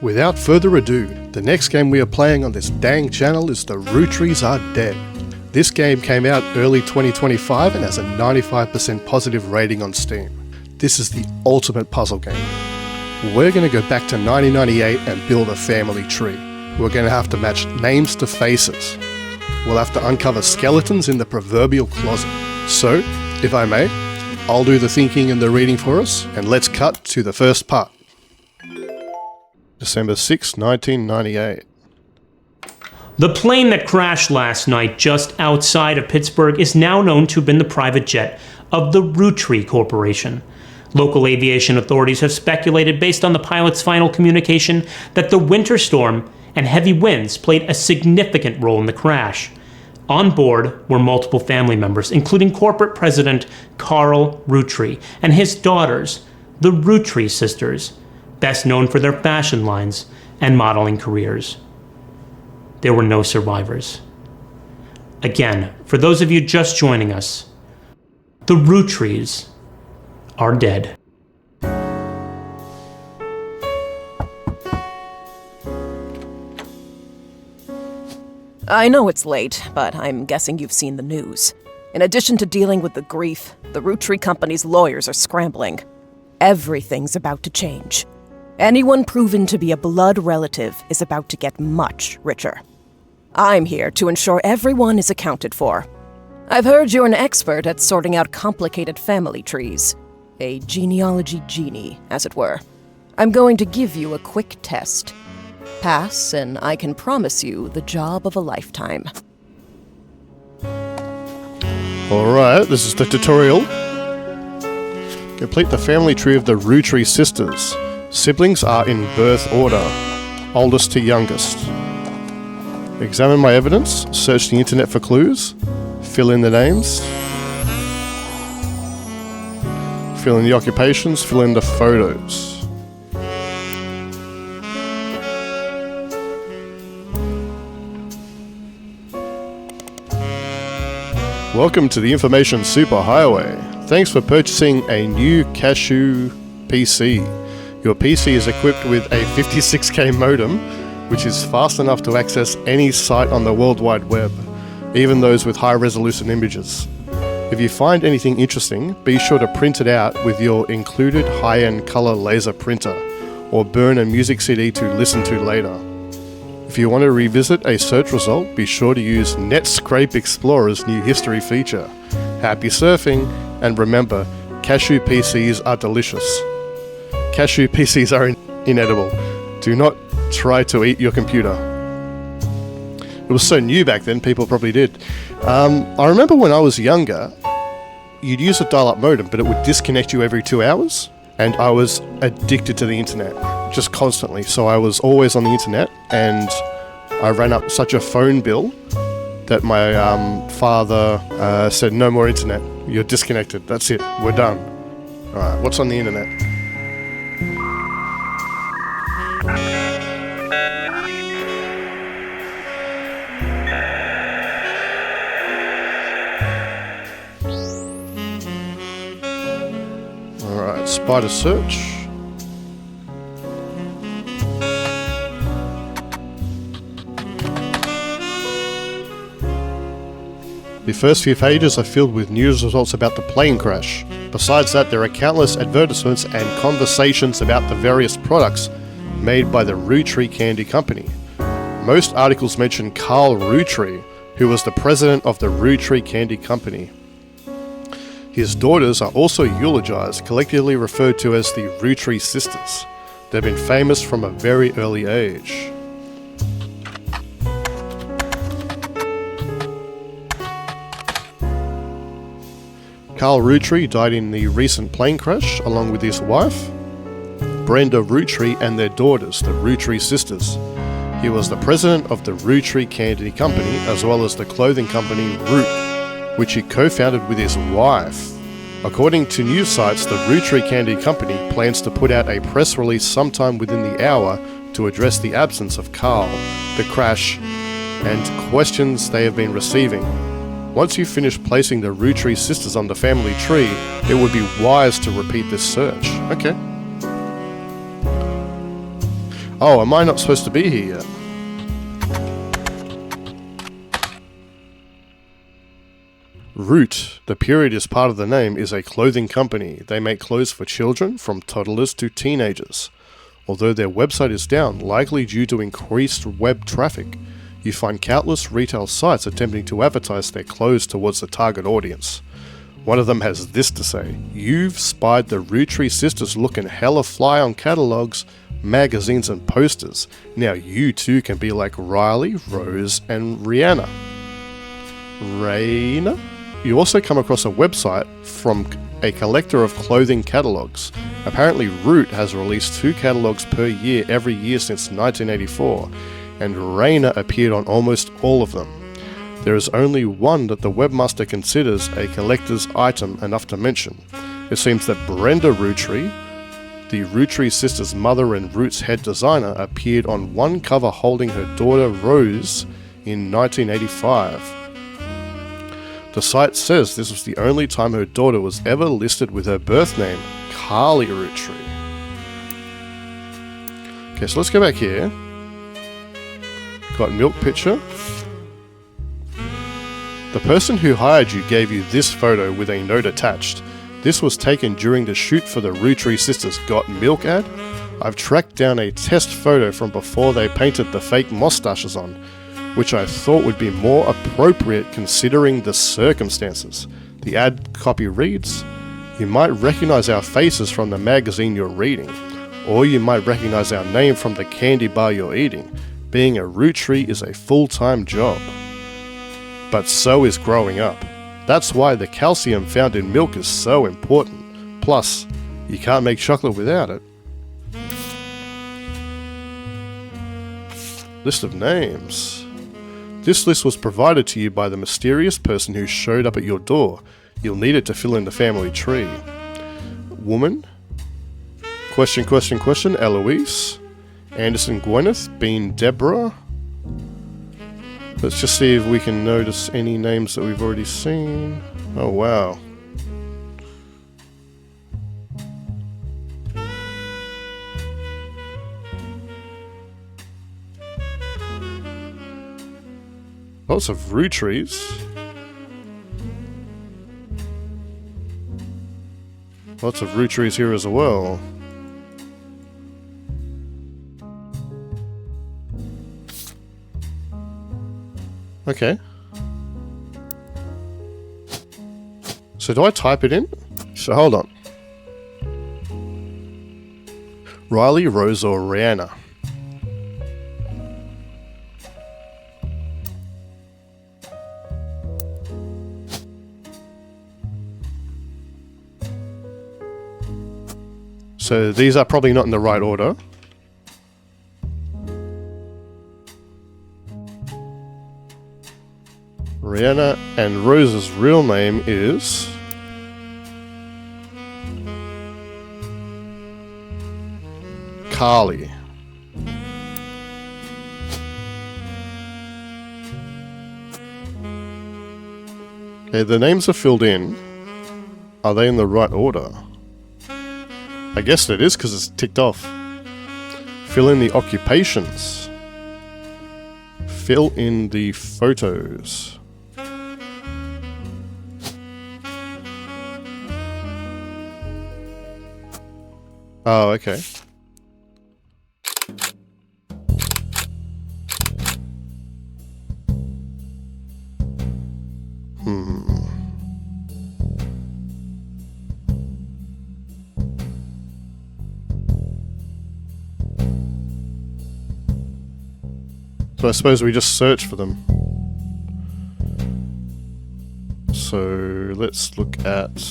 Without further ado, the next game we are playing on this dang channel is the Roottrees Are Dead. This game came out early 2025 and has a 95% positive rating on Steam. This is the ultimate puzzle game. We're going to go back to 1998 and build a family tree. We're going to have to match names to faces. We'll have to uncover skeletons in the proverbial closet. So, if I may, I'll do the thinking and the reading for us, and let's cut to the first part. December 6, 1998. The plane that crashed last night just outside of Pittsburgh is now known to have been the private jet of the Roottree Corporation. Local aviation authorities have speculated, based on the pilot's final communication, that the winter storm and heavy winds played a significant role in the crash. On board were multiple family members, including corporate president Carl Roottree and his daughters, the Roottrees sisters, best known for their fashion lines and modeling careers. There were no survivors. Again, for those of you just joining us, the Roottrees are dead. I know it's late, but I'm guessing you've seen the news. In addition to dealing with the grief, the Roottree company's lawyers are scrambling. Everything's about to change. Anyone proven to be a blood relative is about to get much richer. I'm here to ensure everyone is accounted for. I've heard you're an expert at sorting out complicated family trees. A genealogy genie, as it were. I'm going to give you a quick test. Pass, and I can promise you the job of a lifetime. Alright, this is the tutorial. Complete the family tree of the Roottrees sisters. Siblings are in birth order, oldest to youngest. Examine my evidence, search the internet for clues, fill in the names, fill in the occupations, fill in the photos. Welcome to the Information Superhighway. Thanks for purchasing a new Cashew PC. Your PC is equipped with a 56K modem, which is fast enough to access any site on the World Wide Web, even those with high-resolution images. If you find anything interesting, be sure to print it out with your included high-end color laser printer, or burn a music CD to listen to later. If you want to revisit a search result, be sure to use Netscape Explorer's new history feature. Happy surfing, and remember, Cashew PCs are delicious. Cashew PCs are inedible. Do not try to eat your computer. It was so new back then, people probably did. I remember when I was younger, you'd use a dial-up modem, but it would disconnect you every 2 hours, and I was addicted to the internet, just constantly. So I was always on the internet, and I ran up such a phone bill that my father said, no more internet, you're disconnected, that's it, we're done. Alright, what's on the internet? Alright, spider search. The first few pages are filled with news results about the plane crash. Besides that, there are countless advertisements and conversations about the various products made by the Roottree Candy Company. Most articles mention Carl Roottree, who was the president of the Roottree Candy Company. His daughters are also eulogized, collectively referred to as the Roottrees sisters. They've been famous from a very early age. Carl Roottree died in the recent plane crash, along with his wife, Brenda Roottree, and their daughters, the Roottrees sisters. He was the president of the Roottree Candy Company, as well as the clothing company Root, which he co-founded with his wife. According to news sites, the Roottree Candy Company plans to put out a press release sometime within the hour to address the absence of Carl, the crash, and questions they have been receiving. Once you finish placing the Roottree sisters on the family tree, it would be wise to repeat this search. Okay. Oh, am I not supposed to be here yet? Root, the period is part of the name, is a clothing company. They make clothes for children, from toddlers to teenagers. Although their website is down, likely due to increased web traffic, you find countless retail sites attempting to advertise their clothes towards the target audience. One of them has this to say: "You've spied the Roottrees sisters looking hella fly on catalogs, magazines and posters. Now you too can be like Riley, Rose and Rihanna." Raina? You also come across a website from a collector of clothing catalogs. Apparently Root has released 2 catalogs per year every year since 1984, and Raina appeared on almost all of them. There is only one that the webmaster considers a collector's item enough to mention. It seems that Brenda Roottree, the Roottree sisters' mother and Root's head designer, appeared on one cover holding her daughter Rose in 1985. The site says this was the only time her daughter was ever listed with her birth name, Carly Roottree. Okay, so let's go back here. Got milk pitcher. The person who hired you gave you this photo with a note attached. This was taken during the shoot for the Roottrees sisters Got Milk ad. I've tracked down a test photo from before they painted the fake mustaches on, which I thought would be more appropriate considering the circumstances. The ad copy reads, "You might recognize our faces from the magazine you're reading, or you might recognize our name from the candy bar you're eating. Being a Roottree is a full-time job. But so is growing up. That's why the calcium found in milk is so important. Plus, you can't make chocolate without it." List of names. This list was provided to you by the mysterious person who showed up at your door. You'll need it to fill in the family tree. Woman? Question, Eloise. Anderson Gwyneth, Bean Deborah. Let's just see if we can notice any names that we've already seen. Oh wow. Lots of Roottrees. Lots of Roottrees here as well. Okay. So do I type it in? So hold on. Riley, Rose or Rihanna? So these are probably not in the right order. Rihanna, and Rose's real name is Carly. Okay, the names are filled in. Are they in the right order? I guess it is because it's ticked off. Fill in the occupations. Fill in the photos. Oh, okay. So I suppose we just search for them. So let's look at...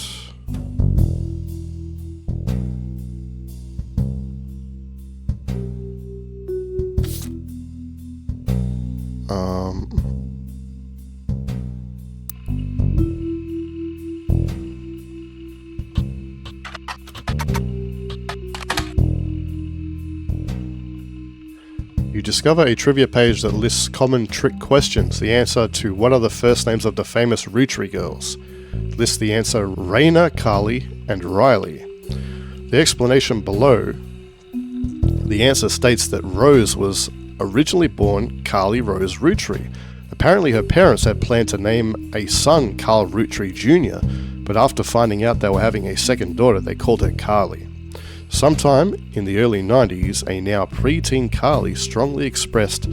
You discover a trivia page that lists common trick questions. The answer to what are the first names of the famous Roottree girls? Lists the answer Raina, Carly, and Riley. The explanation below The answer states that Rose was originally born Carly Rose Roottree. Apparently her parents had planned to name a son Carl Roottree Jr., but after finding out they were having a second daughter, they called her Carly. Sometime in the early 90s, a now preteen Carly strongly expressed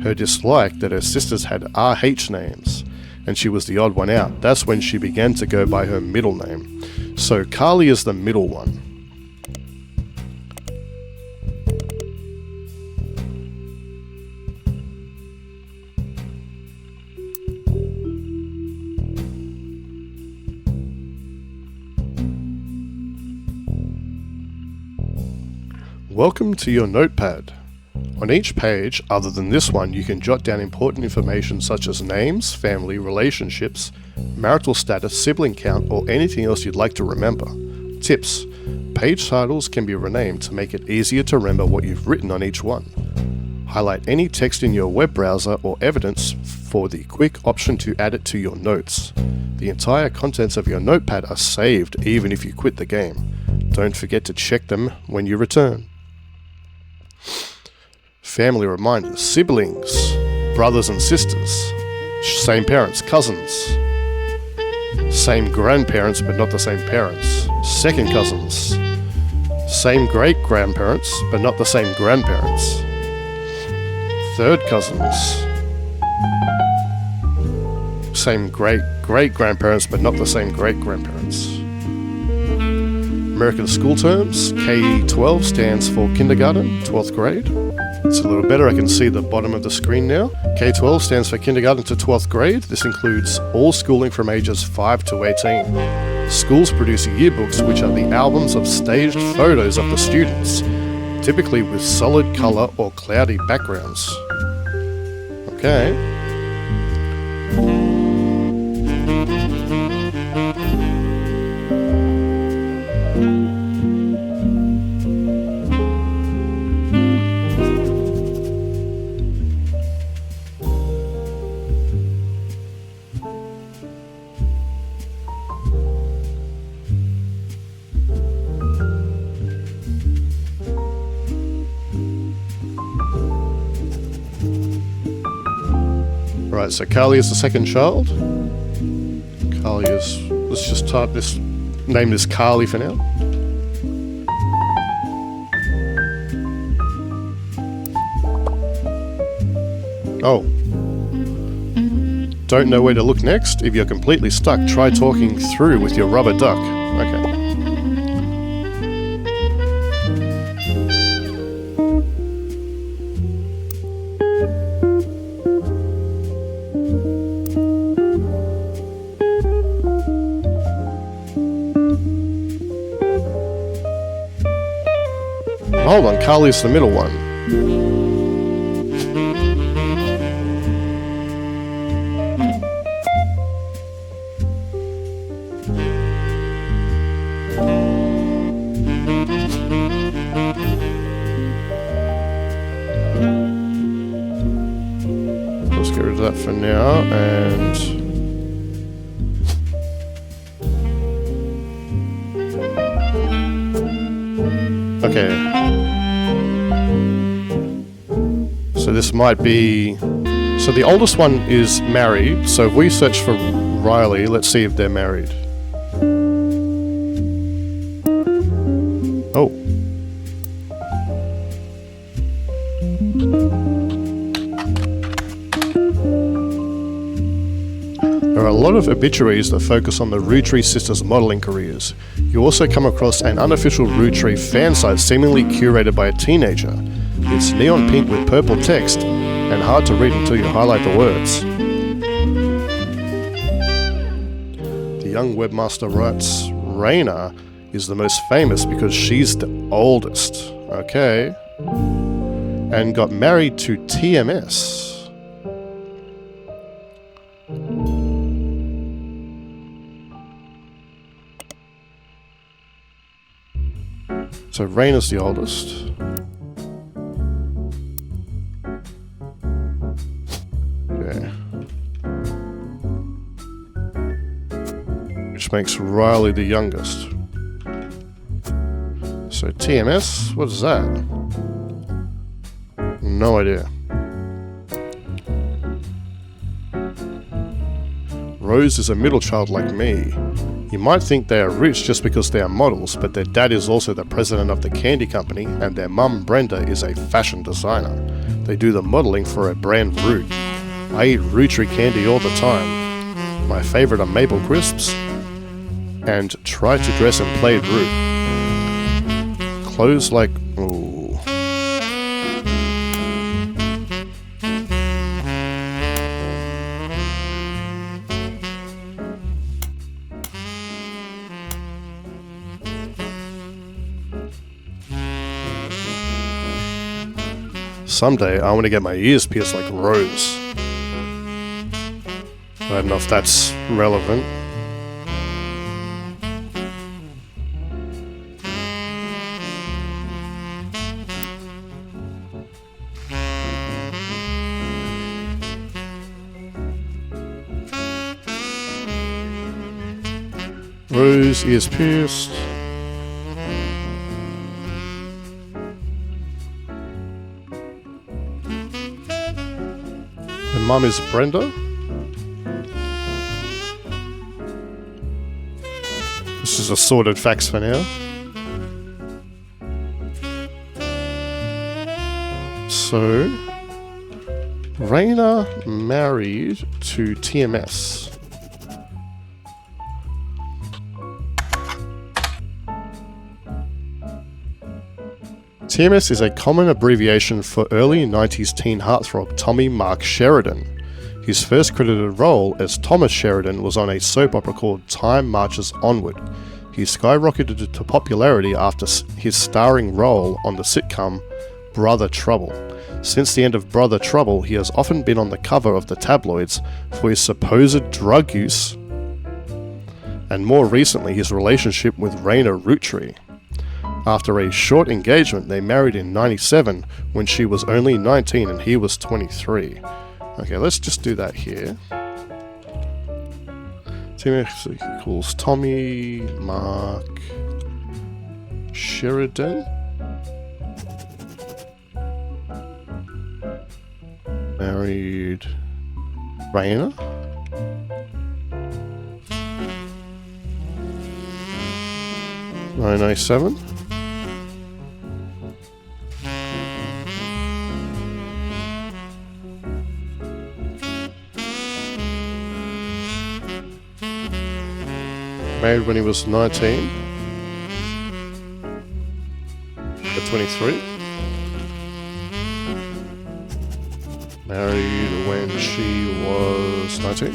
her dislike that her sisters had RH names, and she was the odd one out. That's when she began to go by her middle name. So Carly is the middle one. Welcome to your notepad. On each page, other than this one, you can jot down important information such as names, family, relationships, marital status, sibling count, or anything else you'd like to remember. Tips: page titles can be renamed to make it easier to remember what you've written on each one. Highlight any text in your web browser or evidence for the quick option to add it to your notes. The entire contents of your notepad are saved even if you quit the game. Don't forget to check them when you return. Family reminders: siblings, brothers and sisters, same parents, cousins, same grandparents but not the same parents, second cousins, same great-grandparents but not the same grandparents, third cousins, same great-great-grandparents but not the same great-grandparents. American school terms: K-12 stands for kindergarten, 12th grade. It's a little better, I can see the bottom of the screen now. K-12 stands for kindergarten to 12th grade. This includes all schooling from ages 5 to 18. Schools produce yearbooks, which are the albums of staged photos of the students, typically with solid color or cloudy backgrounds. Okay. Right, so Carly is the second child. Carly is, let's just type this, name this Carly for now. Oh. Don't know where to look next? If you're completely stuck, try talking through with your rubber duck. Okay. Hold on, Carly's the middle one. Let's get rid of that for now, and okay. So this might be... So the oldest one is married, so if we search for Riley, let's see if they're married. Oh. There are a lot of obituaries that focus on the Roottrie sisters' modelling careers. You also come across an unofficial Roottree fan site seemingly curated by a teenager. It's neon pink with purple text and hard to read until you highlight the words. The young webmaster writes, Raina is the most famous because she's the oldest. Okay. And got married to TMS. So Raina's the oldest. Which makes Riley the youngest. So TMS, what is that? no idea. Rose is a middle child like me. You might think they are rich just because they are models, but their dad is also the president of the candy company and their mum Brenda is a fashion designer. They do the modeling for a brand Root. I eat Roottree candy all the time. My favourite are maple crisps and try to dress and play Root. Clothes like... ooh. Someday I want to get my ears pierced like Rose. I don't know if that's relevant. Rose, ears pierced. Her mum is Brenda. This is assorted facts for now. So, Raina married to TMS. TMS is a common abbreviation for early 90s teen heartthrob Tommy Mark Sheridan. His first credited role as Thomas Sheridan was on a soap opera called Time Marches Onward. He skyrocketed to popularity after his starring role on the sitcom Brother Trouble. Since the end of Brother Trouble, he has often been on the cover of the tabloids for his supposed drug use, and more recently his relationship with Raina Roottree. After a short engagement, they married in '97 when she was only 19 and he was 23. Okay, let's just do that here. TMS equals Tommy Mark Sheridan. Married Raina. '97. Married when he was 19. At 23. Married when she was 19.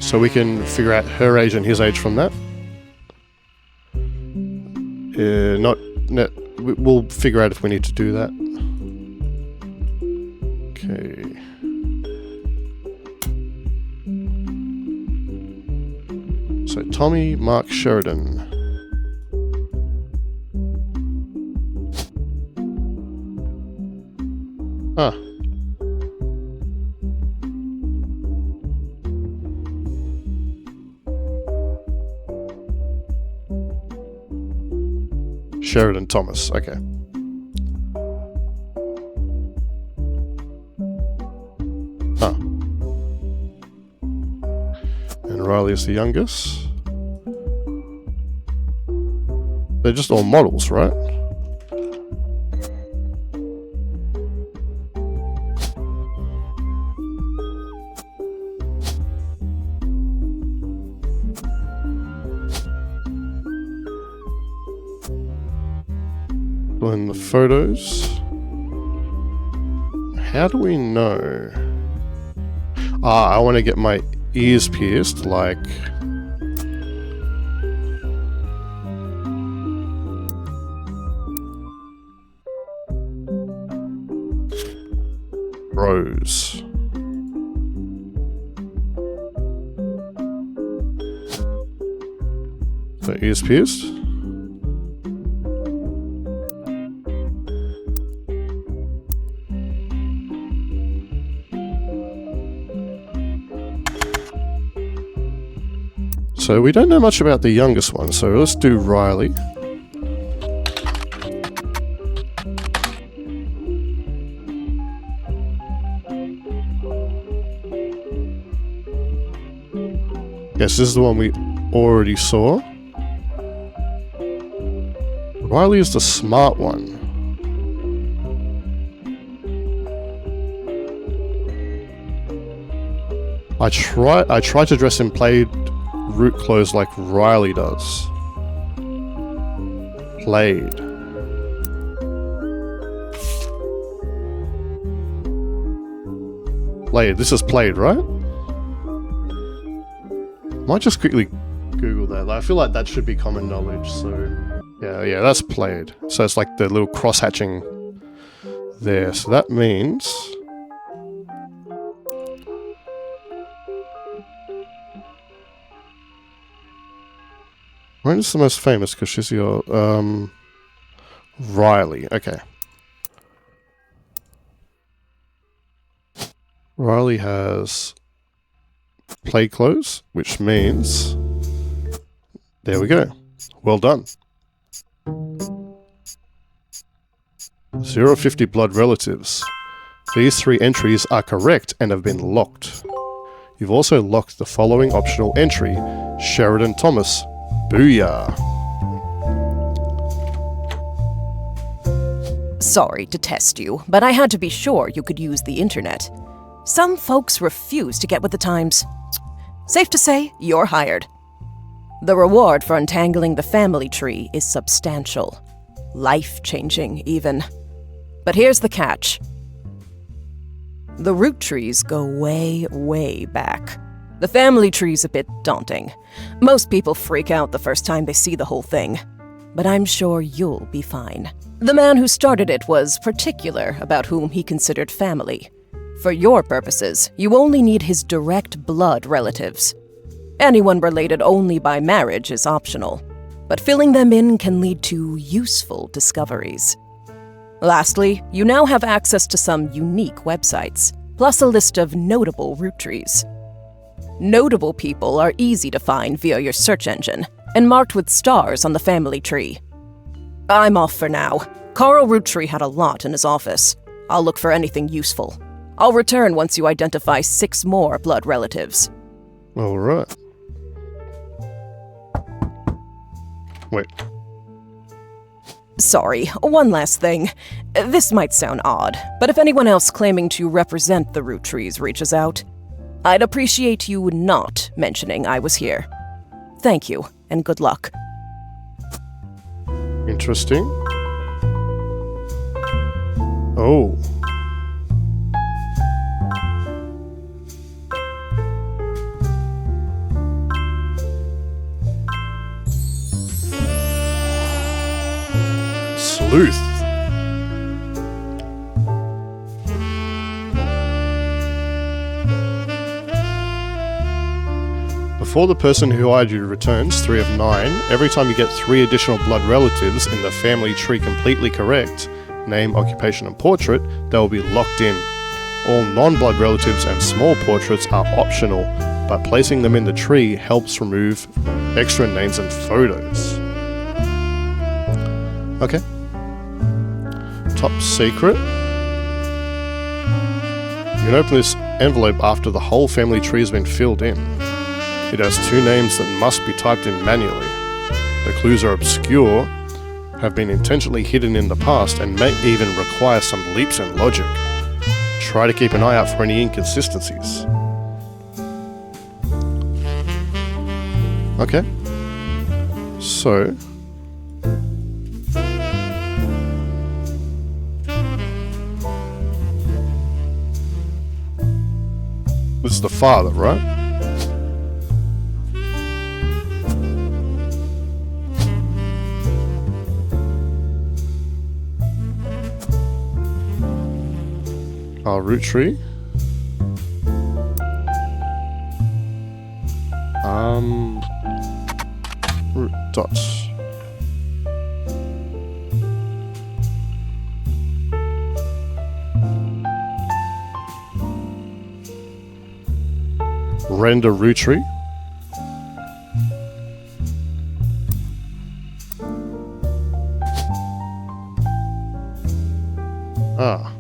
So we can figure out her age and his age from that. We'll figure out if we need to do that. Okay. So Tommy Mark Sheridan. Ah. Sheridan Thomas, okay. Ah. And Riley is the youngest. They're just all models, right? In the photos. How do we know? I want to get my ears pierced like Rose. So ears pierced. So we don't know much about the youngest one, so let's do Riley. Yes, this is the one we already saw. Riley is the smart one. I try to dress in plaid root clothes like Riley does. Plaid. Plaid. This is plaid, right? Might just quickly Google that. I feel like that should be common knowledge, so... Yeah, that's plaid. So it's like the little cross-hatching there. So that means... When is the most famous? Because she's your... Riley. Okay. Riley has... plaid clothes, which means... There we go. Well done. 050 blood relatives. These 3 entries are correct and have been locked. You've also locked the following optional entry, Sheridan Thomas. Booyah! Sorry to test you, but I had to be sure you could use the internet. Some folks refuse to get with the times. Safe to say, you're hired. The reward for untangling the family tree is substantial. Life-changing, even. But here's the catch. The Roottrees go way, way back. The family tree's a bit daunting. Most people freak out the first time they see the whole thing. But I'm sure you'll be fine. The man who started it was particular about whom he considered family. For your purposes, you only need his direct blood relatives. Anyone related only by marriage is optional, but filling them in can lead to useful discoveries. Lastly, you now have access to some unique websites, plus a list of notable Roottrees. Notable people are easy to find via your search engine, and marked with stars on the family tree. I'm off for now. Carl Roottree had a lot in his office. I'll look for anything useful. I'll return once you identify 6 more blood relatives. All right. Wait. Sorry, one last thing. This might sound odd, but if anyone else claiming to represent the Roottrees reaches out, I'd appreciate you not mentioning I was here. Thank you, and good luck. Interesting. Oh. Sleuth. Before the person who hired you returns 3 of 9, every time you get 3 additional blood relatives in the family tree completely correct, name, occupation, and portrait, they will be locked in. All non-blood relatives and small portraits are optional, but placing them in the tree helps remove extra names and photos. Okay. Top secret. You can open this envelope after the whole family tree has been filled in. It has 2 names that must be typed in manually. The clues are obscure, have been intentionally hidden in the past, and may even require some leaps in logic. Try to keep an eye out for any inconsistencies. Okay. So... this is the father, right? Our Roottree. Root dots. Render Roottree. Ah.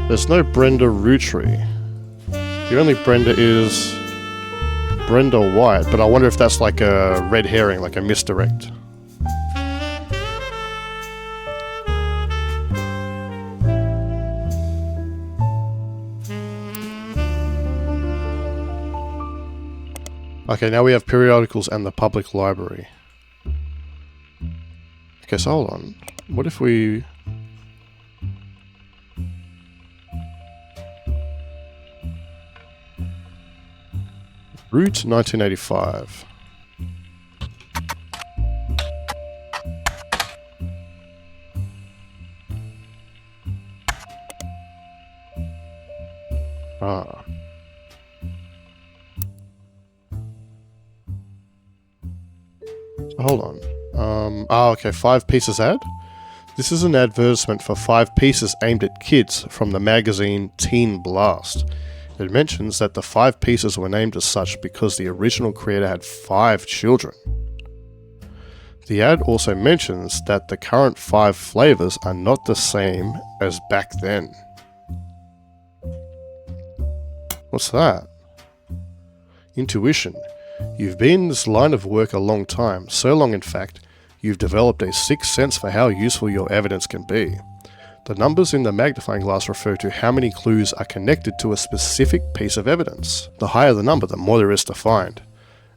There's no Brenda Roottree. The only Brenda is Brenda White, but I wonder if that's like a red herring, like a misdirect. Okay, now we have periodicals and the public library. Okay, so hold on. What if we... Route 1985. Ah. Hold on. Okay, 5 pieces ad. This is an advertisement for 5 pieces aimed at kids from the magazine Teen Blast. It mentions that the 5 pieces were named as such because the original creator had 5 children. The ad also mentions that the current 5 flavors are not the same as back then. What's that? Intuition. You've been in this line of work a long time, so long in fact, you've developed a sixth sense for how useful your evidence can be. The numbers in the magnifying glass refer to how many clues are connected to a specific piece of evidence. The higher the number, the more there is to find.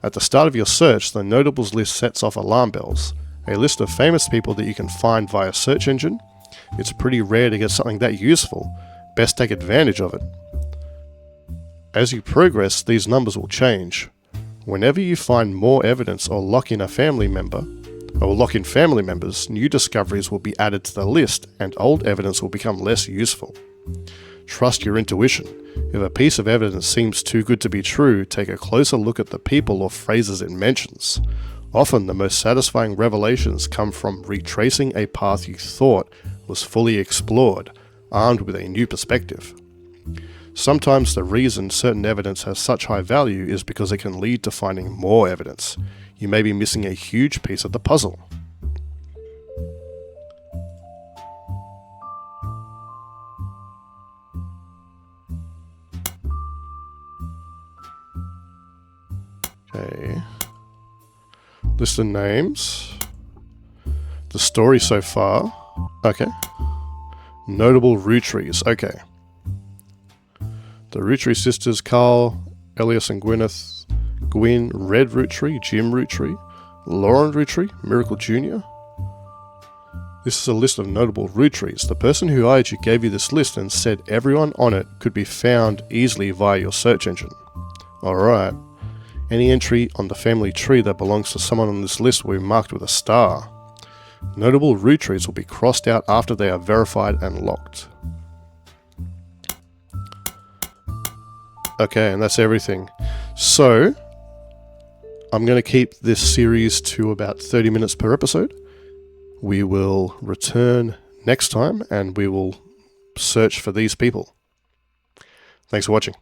At the start of your search, the notables list sets off alarm bells, a list of famous people that you can find via search engine. It's pretty rare to get something that useful. Best take advantage of it. As you progress, these numbers will change. Whenever you find more evidence or lock in family members, new discoveries will be added to the list and old evidence will become less useful. Trust your intuition. If a piece of evidence seems too good to be true, take a closer look at the people or phrases it mentions. Often the most satisfying revelations come from retracing a path you thought was fully explored, armed with a new perspective. Sometimes the reason certain evidence has such high value is because it can lead to finding more evidence. You may be missing a huge piece of the puzzle. Okay. List of names. The story so far. Okay. Notable Roottrees. Okay. The Roottree sisters, Carl, Elias and Gwyn, Red Roottree, Jim Roottree, Lauren Roottree, Miracle Jr. This is a list of notable Rootrees. The person who hired you gave you this list and said everyone on it could be found easily via your search engine. Alright. Any entry on the family tree that belongs to someone on this list will be marked with a star. Notable Rootrees will be crossed out after they are verified and locked. Okay, and that's everything. So, I'm going to keep this series to about 30 minutes per episode. We will return next time and we will search for these people. Thanks for watching.